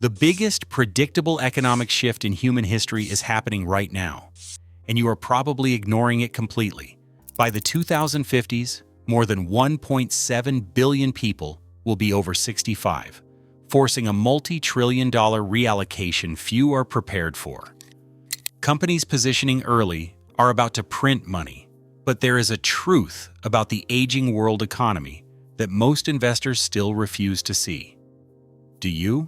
The biggest predictable economic shift in human history is happening right now, and you are probably ignoring it completely. By the 2050s, more than 1.7 billion people will be over 65, forcing a multi-trillion-dollar reallocation few are prepared for. Companies positioning early are about to print money, but there is a truth about the aging world economy that most investors still refuse to see. Do you?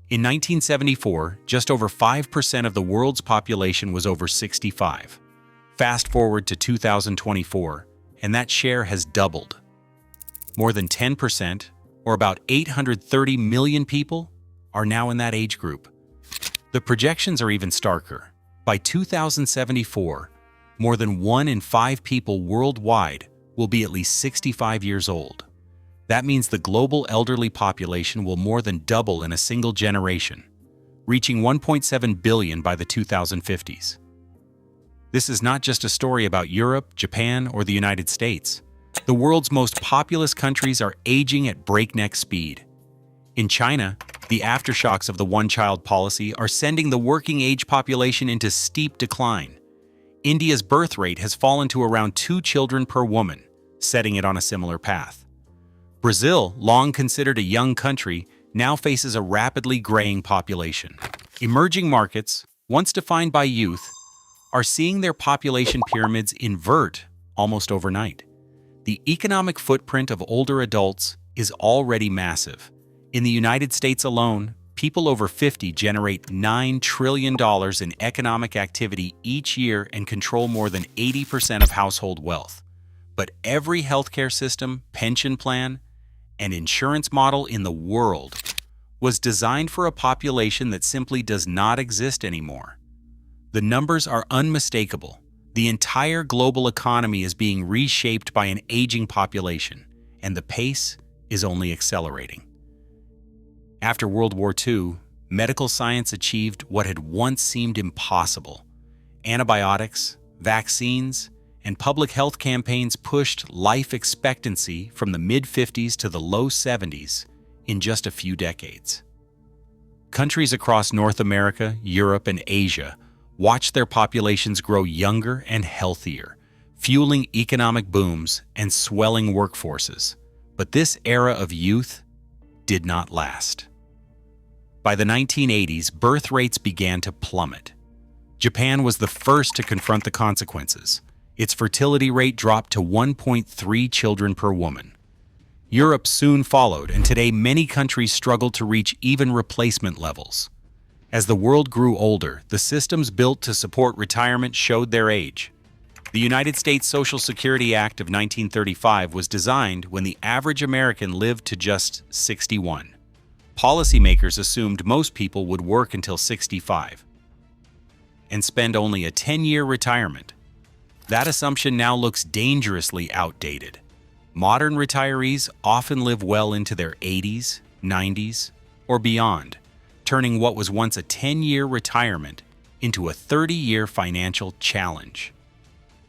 In 1974, just over 5% of the world's population was over 65. Fast forward to 2024, and that share has doubled. More than 10%, or about 830 million people, are now in that age group. The projections are even starker. By 2074, more than 1 in 5 people worldwide will be at least 65 years old. That means the global elderly population will more than double in a single generation, reaching 1.7 billion by the 2050s. This is not just a story about Europe, Japan, or the United States. The world's most populous countries are aging at breakneck speed. In China, the aftershocks of the one-child policy are sending the working-age population into steep decline. India's birth rate has fallen to around 2 children per woman, setting it on a similar path. Brazil, long considered a young country, now faces a rapidly graying population. Emerging markets, once defined by youth, are seeing their population pyramids invert almost overnight. The economic footprint of older adults is already massive. In the United States alone, people over 50 generate $9 trillion in economic activity each year and control more than 80% of household wealth. But every healthcare system, pension plan, and insurance model in the world was designed for a population that simply does not exist anymore. The numbers are unmistakable. The entire global economy is being reshaped by an aging population, and the pace is only accelerating. After World War II, medical science achieved what had once seemed impossible. Antibiotics, vaccines, and public health campaigns pushed life expectancy from the mid-50s to the low 70s in just a few decades. Countries across North America, Europe, and Asia watched their populations grow younger and healthier, fueling economic booms and swelling workforces. But this era of youth did not last. By the 1980s, birth rates began to plummet. Japan was the first to confront the consequences. Its fertility rate dropped to 1.3 children per woman. Europe soon followed, and today many countries struggle to reach even replacement levels. As the world grew older, the systems built to support retirement showed their age. The United States Social Security Act of 1935 was designed when the average American lived to just 61. Policymakers assumed most people would work until 65 and spend only a 10-year retirement. That assumption now looks dangerously outdated. Modern retirees often live well into their 80s, 90s, or beyond, turning what was once a 10-year retirement into a 30-year financial challenge.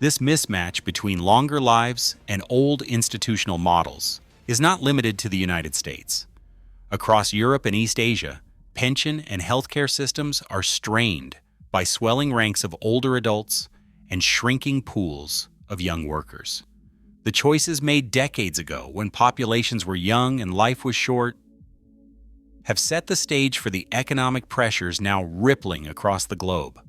This mismatch between longer lives and old institutional models is not limited to the United States. Across Europe and East Asia, pension and healthcare systems are strained by swelling ranks of older adults and shrinking pools of young workers. The choices made decades ago, when populations were young and life was short, have set the stage for the economic pressures now rippling across the globe.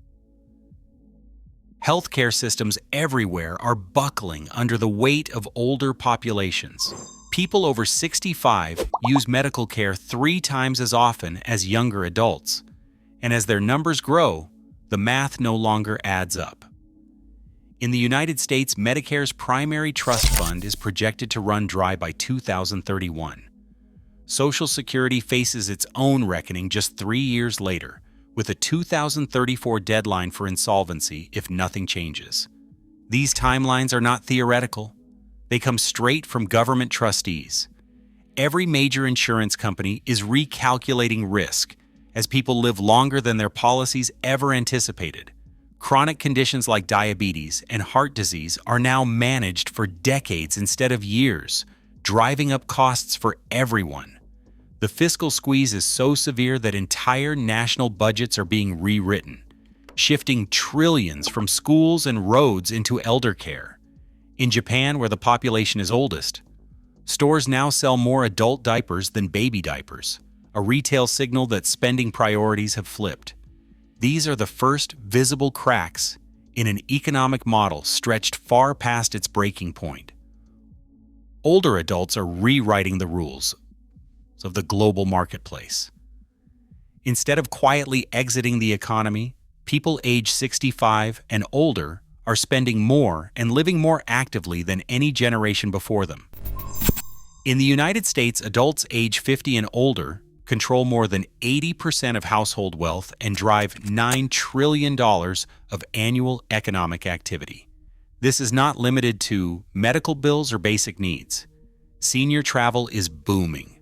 Healthcare systems everywhere are buckling under the weight of older populations. People over 65 use medical care 3 times as often as younger adults, and as their numbers grow, the math no longer adds up. In the United States, Medicare's primary trust fund is projected to run dry by 2031. Social Security faces its own reckoning just 3 years later, with a 2034 deadline for insolvency if nothing changes. These timelines are not theoretical. They come straight from government trustees. Every major insurance company is recalculating risk as people live longer than their policies ever anticipated. Chronic conditions like diabetes and heart disease are now managed for decades instead of years, driving up costs for everyone. The fiscal squeeze is so severe that entire national budgets are being rewritten, shifting trillions from schools and roads into elder care. In Japan, where the population is oldest, stores now sell more adult diapers than baby diapers, a retail signal that spending priorities have flipped. These are the first visible cracks in an economic model stretched far past its breaking point. Older adults are rewriting the rules of the global marketplace. Instead of quietly exiting the economy, people age 65 and older are spending more and living more actively than any generation before them. In the United States, adults age 50 and older control more than 80% of household wealth and drive $9 trillion of annual economic activity. This is not limited to medical bills or basic needs. Senior travel is booming,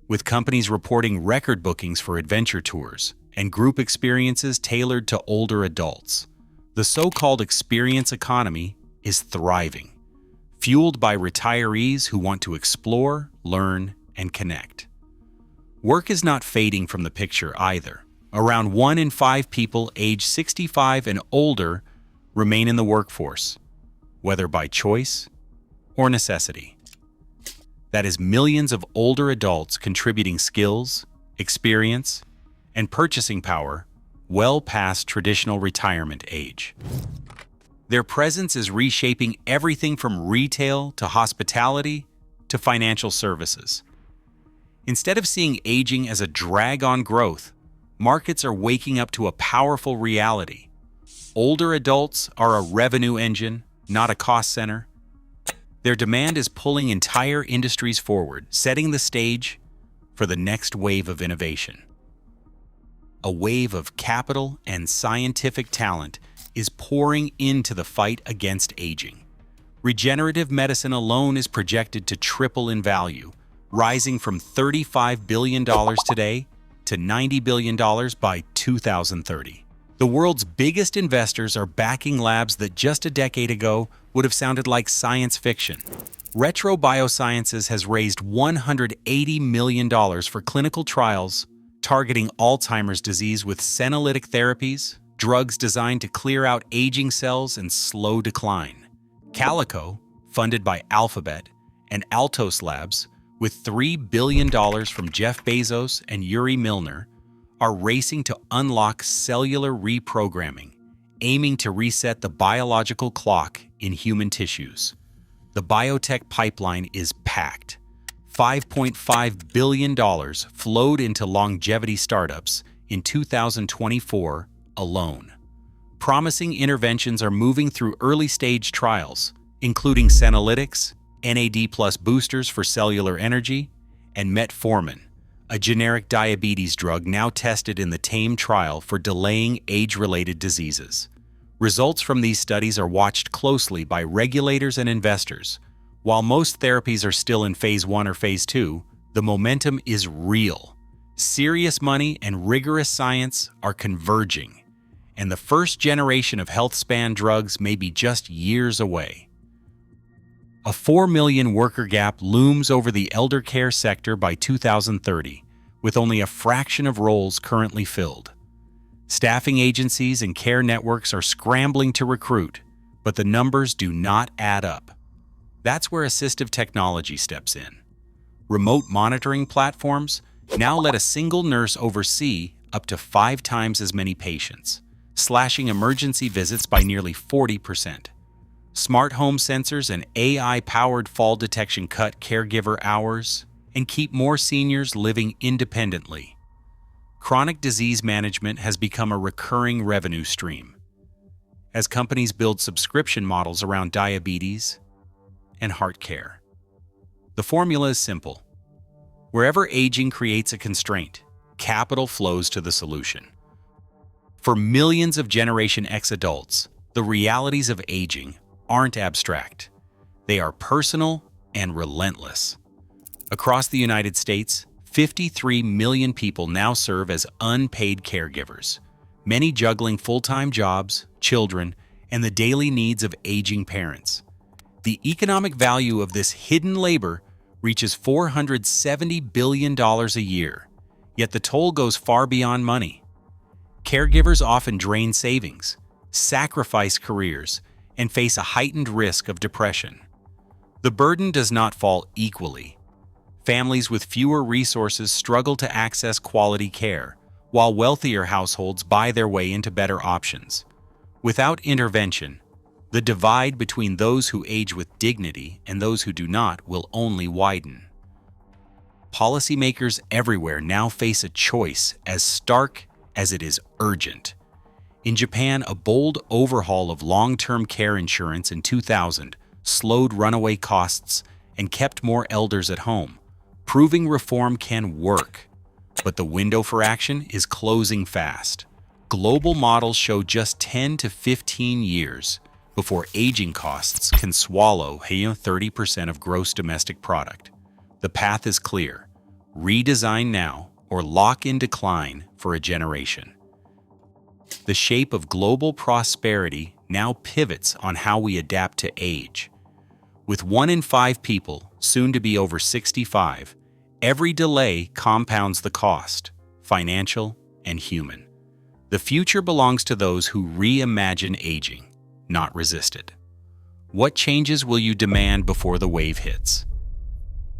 with companies reporting record bookings for adventure tours and group experiences tailored to older adults. The so-called experience economy is thriving, fueled by retirees who want to explore, learn, and connect. Work is not fading from the picture either. Around 1 in 5 people aged 65 and older remain in the workforce, whether by choice or necessity. That is millions of older adults contributing skills, experience, and purchasing power well past traditional retirement age. Their presence is reshaping everything from retail to hospitality to financial services. Instead of seeing aging as a drag on growth, markets are waking up to a powerful reality. Older adults are a revenue engine, not a cost center. Their demand is pulling entire industries forward, setting the stage for the next wave of innovation. A wave of capital and scientific talent is pouring into the fight against aging. Regenerative medicine alone is projected to triple in value, rising from $35 billion today to $90 billion by 2030. The world's biggest investors are backing labs that just a decade ago would have sounded like science fiction. Retro Biosciences has raised $180 million for clinical trials targeting Alzheimer's disease with senolytic therapies, drugs designed to clear out aging cells and slow decline. Calico, funded by Alphabet, and Altos Labs, with $3 billion from Jeff Bezos and Yuri Milner, are racing to unlock cellular reprogramming, aiming to reset the biological clock in human tissues. The biotech pipeline is packed. $5.5 billion flowed into longevity startups in 2024 alone. Promising interventions are moving through early-stage trials, including senolytics, NAD+ boosters for cellular energy, and metformin, a generic diabetes drug now tested in the TAME trial for delaying age-related diseases. Results from these studies are watched closely by regulators and investors. While most therapies are still in phase 1 or phase 2, the momentum is real. Serious money and rigorous science are converging, and the first generation of health span drugs may be just years away. A 4 million worker gap looms over the elder care sector by 2030, with only a fraction of roles currently filled. Staffing agencies and care networks are scrambling to recruit, but the numbers do not add up. That's where assistive technology steps in. Remote monitoring platforms now let a single nurse oversee up to 5 times as many patients, slashing emergency visits by nearly 40%. Smart home sensors and AI-powered fall detection cut caregiver hours and keep more seniors living independently. Chronic disease management has become a recurring revenue stream as companies build subscription models around diabetes and heart care. The formula is simple. Wherever aging creates a constraint, capital flows to the solution. For millions of Generation X adults, the realities of aging aren't abstract. They are personal and relentless. Across the United States, 53 million people now serve as unpaid caregivers, many juggling full-time jobs, children, and the daily needs of aging parents. The economic value of this hidden labor reaches $470 billion a year, yet the toll goes far beyond money. Caregivers often drain savings, sacrifice careers, and face a heightened risk of depression. The burden does not fall equally. Families with fewer resources struggle to access quality care, while wealthier households buy their way into better options. Without intervention, the divide between those who age with dignity and those who do not will only widen. Policymakers everywhere now face a choice as stark as it is urgent. In Japan, a bold overhaul of long-term care insurance in 2000 slowed runaway costs and kept more elders at home, proving reform can work. But the window for action is closing fast. Global models show just 10 to 15 years before aging costs can swallow 30% of gross domestic product. The path is clear. Redesign now or lock in decline for a generation. The shape of global prosperity now pivots on how we adapt to age. With 1 in 5 people soon to be over 65, every delay compounds the cost, financial and human. The future belongs to those who reimagine aging, not resist it. What changes will you demand before the wave hits?